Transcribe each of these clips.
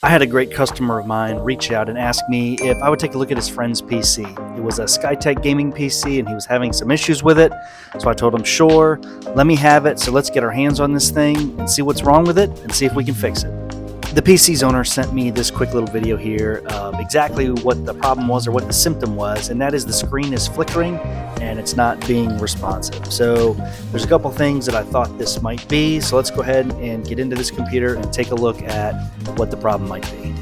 I had a great customer of mine reach out and ask me if I would take a look at his friend's PC. It was a Skytech Gaming PC and he was having some issues with it. So I told him, sure, let me have it. So let's get our hands on this thing and see what's wrong with it and see if we can fix it. The PC's owner sent me this quick little video here of exactly what the problem was or what the symptom was, and that is the screen is flickering and it's not being responsive. So there's a couple things that I thought this might be, so let's go ahead and get into this computer and take a look at what the problem might be.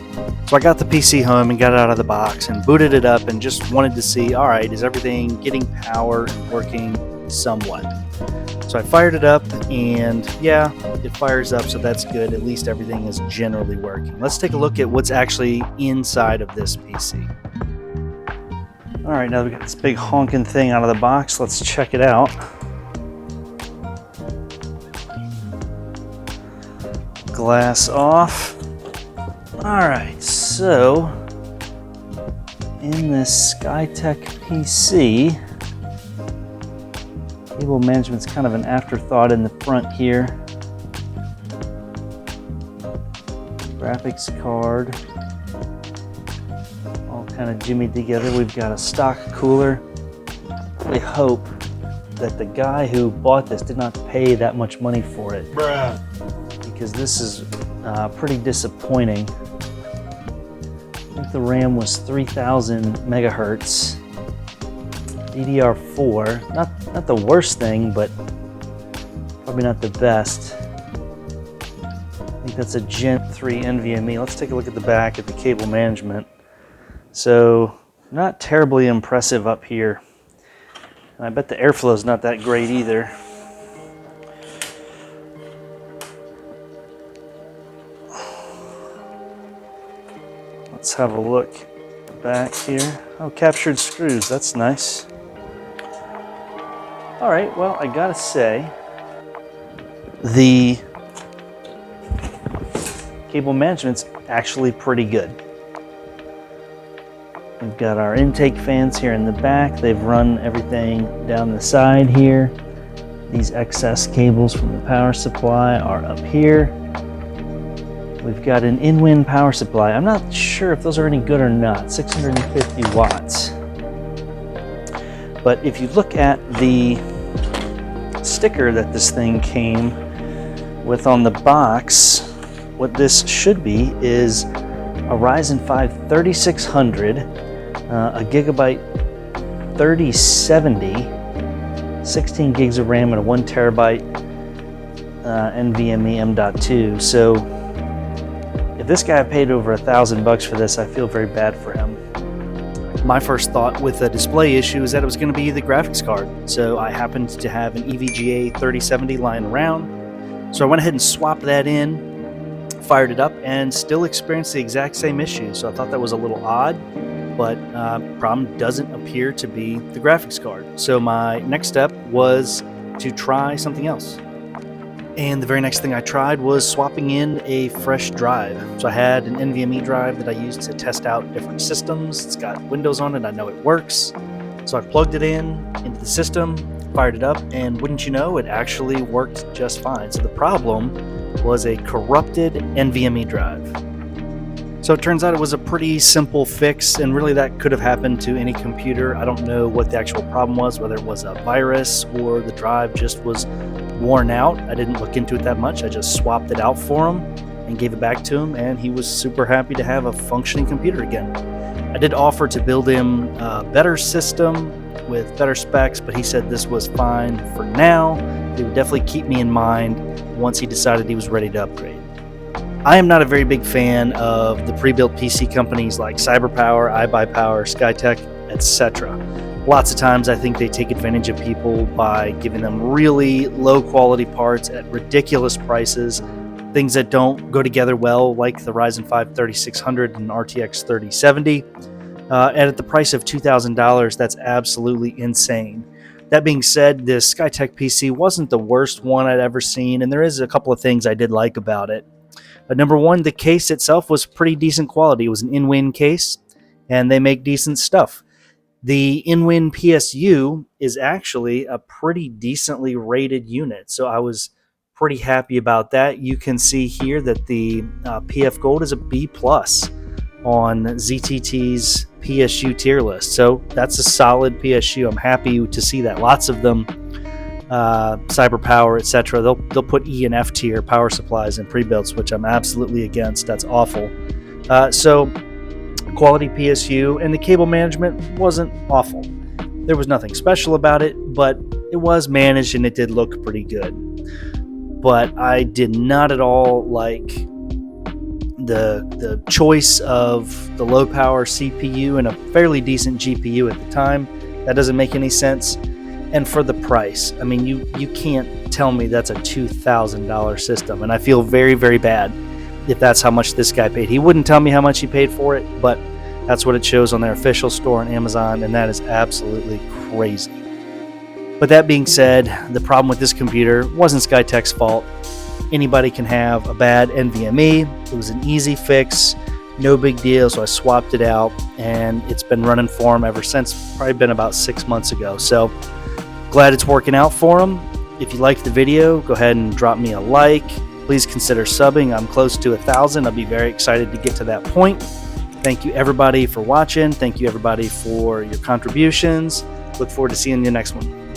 So I got the PC home and got it out of the box and booted it up and just wanted to see, all right, is everything getting power and working somewhat? So I fired it up and yeah, it fires up, so that's good. At least everything is generally working. Let's take a look at what's actually inside of this PC. All right, now we got this big honking thing out of the box. Let's check it out. Glass off. All right, so in this Skytech PC, cable management's kind of an afterthought in the front here. Graphics card, all kind of jimmied together. We've got a stock cooler. I hope that the guy who bought this did not pay that much money for it. Bruh. Because this is pretty disappointing. I think the RAM was 3000 megahertz. DDR4, not the worst thing, but probably not the best. I think that's a Gen 3 NVMe. Let's take a look at the back at the cable management. So, not terribly impressive up here. And I bet the airflow is not that great either. Let's have a look back here. Oh, captured screws, that's nice. All right, well, I gotta say, the cable management's actually pretty good. We've got our intake fans here in the back. They've run everything down the side here. These excess cables from the power supply are up here. We've got an in-wind power supply. I'm not sure if those are any good or not, 650 watts. But if you look at the sticker that this thing came with on the box, what this should be is a Ryzen 5 3600, a gigabyte 3070, 16 gigs of RAM, and a 1 terabyte NVMe M.2. So if this guy paid over $1,000 for this, I feel very bad for him. My first thought with a display issue is that it was going to be the graphics card. So I happened to have an EVGA 3070 lying around. So I went ahead and swapped that in, fired it up, and still experienced the exact same issue. So I thought that was a little odd, but the problem doesn't appear to be the graphics card. So my next step was to try something else. And the very next thing I tried was swapping in a fresh drive. So I had an NVMe drive that I used to test out different systems. It's got Windows on it, I know it works. So I plugged it into the system, fired it up, and wouldn't you know, it actually worked just fine. So the problem was a corrupted NVMe drive. So it turns out it was a pretty simple fix, and really that could have happened to any computer. I don't know what the actual problem was, whether it was a virus or the drive just was worn out. I didn't look into it that much. I just swapped it out for him and gave it back to him, and he was super happy to have a functioning computer again. I did offer to build him a better system with better specs, but he said this was fine for now. He would definitely keep me in mind once he decided he was ready to upgrade. I am not a very big fan of the pre-built PC companies like CyberPower, iBuyPower, Skytech, etc. Lots of times I think they take advantage of people by giving them really low quality parts at ridiculous prices, things that don't go together well, like the Ryzen 5 3600 and RTX 3070. And at the price of $2,000, that's absolutely insane. That being said, this Skytech PC wasn't the worst one I'd ever seen, and there is a couple of things I did like about it. Number one, the case itself was pretty decent quality. It was an in-wind case, and they make decent stuff. The in-wind PSU is actually a pretty decently rated unit, so I was pretty happy about that. You can see here that the PF Gold is a B+ on ZTT's PSU tier list. So that's a solid PSU. I'm happy to see that. Lots of them, Cyber Power, etc. They'll put E and F tier power supplies in pre-builds, which I'm absolutely against. That's awful. So quality PSU, and the cable management wasn't awful. There was nothing special about it, but it was managed and it did look pretty good. But I did not at all like the choice of the low power CPU and a fairly decent GPU at the time. That doesn't make any sense. And for the price, I mean, you can't tell me that's a $2,000 system, and I feel very, very bad if that's how much this guy paid. He wouldn't tell me how much he paid for it, but that's what it shows on their official store on Amazon, and that is absolutely crazy. But that being said, the problem with this computer wasn't Skytech's fault. Anybody can have a bad NVMe. It was an easy fix, no big deal, so I swapped it out, and it's been running for him ever since. Probably been about 6 months ago. So glad it's working out for him. If you liked the video, go ahead and drop me a like. Please consider subbing. I'm close to 1,000. I'll be very excited to get to that point. Thank you everybody for watching. Thank you everybody for your contributions. Look forward to seeing you next one.